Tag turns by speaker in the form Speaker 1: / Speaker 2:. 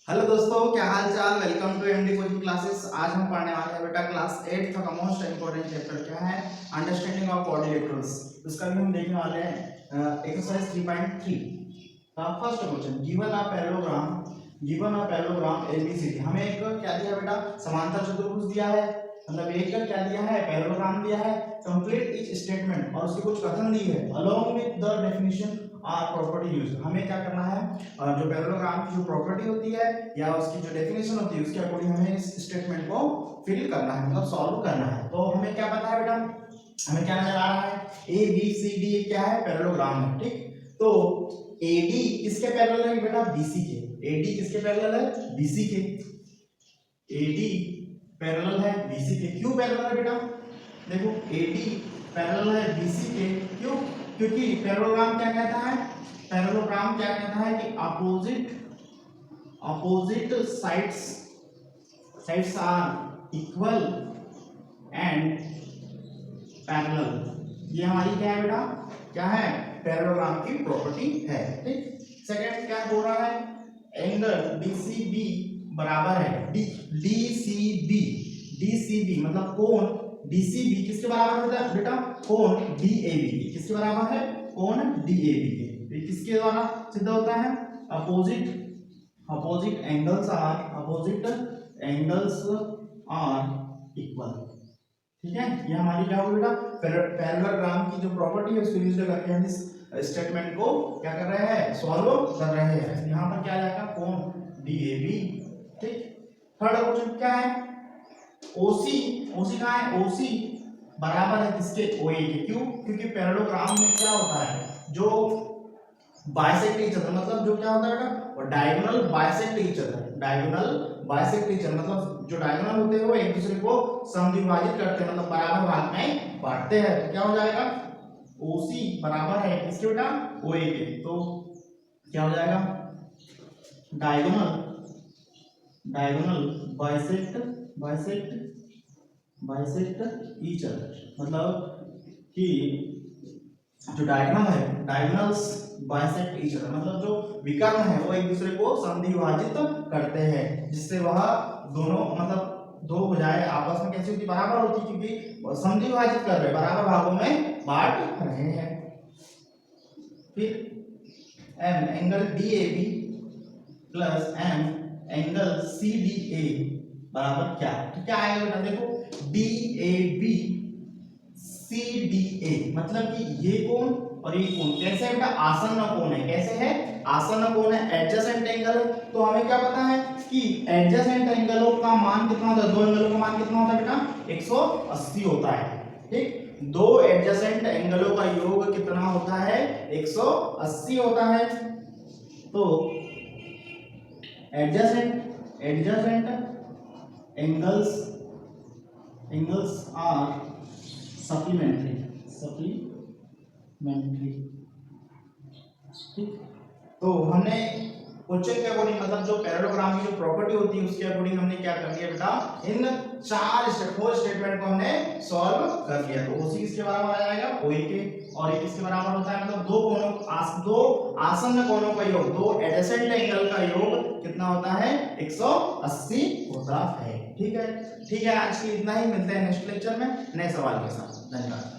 Speaker 1: Hello दोस्तों, क्या हाल चाल। Welcome to MD coaching classes. आज हम पढ़ने वाले हैं बेटा क्लास 8 का मोस्ट इंपोर्टेंट चैप्टर क्या है, अंडरस्टैंडिंग ऑफ क्वाड्रिलेटरल्स। उसका भी हम देखने वाले हैं एक्सरसाइज 3.3 का first question. Given a parallelogram ABCD. हमें एक क्या दिया बेटा, समांतर चतुर्भुज दिया है, मतलब एक का क्या दिया है, पैरेललोग्राम दिया है। कंप्लीट ईच स्टेटमेंट और उसकी कुछ कथन दी है अलोंग विद द डेफिनेशन और प्रॉपर्टी यूज। हमें क्या करना है, जो पैरेललोग्राम की जो प्रॉपर्टी होती है या उसकी जो डेफिनेशन होती है उसके अकॉर्डिंग हमें इस स्टेटमेंट को फिल करना है, मतलब सॉल्व करना है। तो हमें क्या पता है बेटा, हमें क्या नजर आ रहा है, ए बी सी डी क्या है, पैरेललोग्राम है। ठीक, तो एडी किसके पैरेलल है बेटा, बीसी के। एडी किसके पैरेलल है, बीसी के। एडी पैरेलल है बीसी के। क्यों पैरेलल है बेटा, देखो एडी पैरेलल है बीसी के, क्यों? क्योंकि पैरेललोग्राम क्या कहता है, पैरेललोग्राम क्या कहता है कि opposite sides are equal and parallel. ये हमारी क्या है बेटा, क्या है, पैरेललोग्राम की प्रॉपर्टी है। ठीक, सेकंड क्या बोल रहा है, एंगल डीसीबी बराबर है डीसीबी मतलब कोण डीसीबी किसके बराबर होता है बेटा, कोण डीएबी। किसके बराबर है, कोण डीएबी के। किसके द्वारा सिद्ध होता है, अपोजिट एंगल्स आर इक्वल। ठीक है, ये हमारी क्या होगी बेटा, पैरेललोग्राम की जो प्रॉपर्टी है उसको यूज करके हम इस स्टेटमेंट को क्या कर रहे हैं, सॉल्व कर रहे हैं। यहाँ पर क्या आ जाएगा, कोण डीएबी। ठीक, थर्ड क्वेश्चन क्या है, ओसी कहाँ है, ओसी बराबर है किसके, ओए के। क्यों? क्योंकि पैरेललोग्राम में क्या होता है, जो बाइसेक्ट ईच अदर, मतलब जो क्या होता है बेटा, वो डायगोनल बाइसेक्ट ईच अदर। मतलब जो डायगोनल होते हैं वो एक दूसरे को समद्विभाजित करते हैं, मतलब बराबर भाग में बांटते हैं। तो क्या हो जाएगा, ओसी बराबर है किसके बेटा, ओए के। तो क्या हो जाएगा, डायगोनल बाइसेक्ट ईच अदर, मतलब कि जो डायगोनल है, डायगोनल्स बाइसेक्ट ईच अदर, मतलब जो विकर्ण है वो एक दूसरे को समद्विभाजित करते हैं, जिससे वह दोनों मतलब दो भुजाएं आपस में कैसी होती, बराबर होती, क्योंकि समद्विभाजित कर रहे हैं, बराबर भागों में बांट रहे हैं। फिर M angle DAB plus M angle CDA बराबर क्या, तो क्या आएगा बेटा, देखो डीएबी सीडीए मतलब कि ये कोण और ये कोण कैसे है बेटा, आसन्न कोण है। कैसे है, आसन्न कोण है, एडजेसेंट एंगल है। तो हमें क्या पता है कि एडजेसेंट एंगलों का मान कितना होता है, दो एंगलों का मान कितना होता है बेटा, 180 होता है। ठीक, दो एडजेसेंट एंगलों का योग कितना होता है, 180 होता है। तो एडजेसेंट एंगल्स आर सप्लीमेंट्री। ठीक, तो हमने क्वेश्चन के अकॉर्डिंग, मतलब जो पैरेललोग्राम की जो प्रॉपर्टी होती है उसके अकॉर्डिंग हमने क्या कर लिया बेटा, इन चार स्टेटमेंट को हमने सॉल्व कर लिया। तो ओसी किसके बराबर आ जाएगा, ओए के, और ये किसके बराबर होता है, मतलब दो आसन्न कोणों का योग, दो एडजेसेंट एंगल का योग कितना होता है, 180 होता है। ठीक है, आज के इतना ही, मिलते हैं नेक्स्ट लेक्चर में नए सवाल के साथ। धन्यवाद।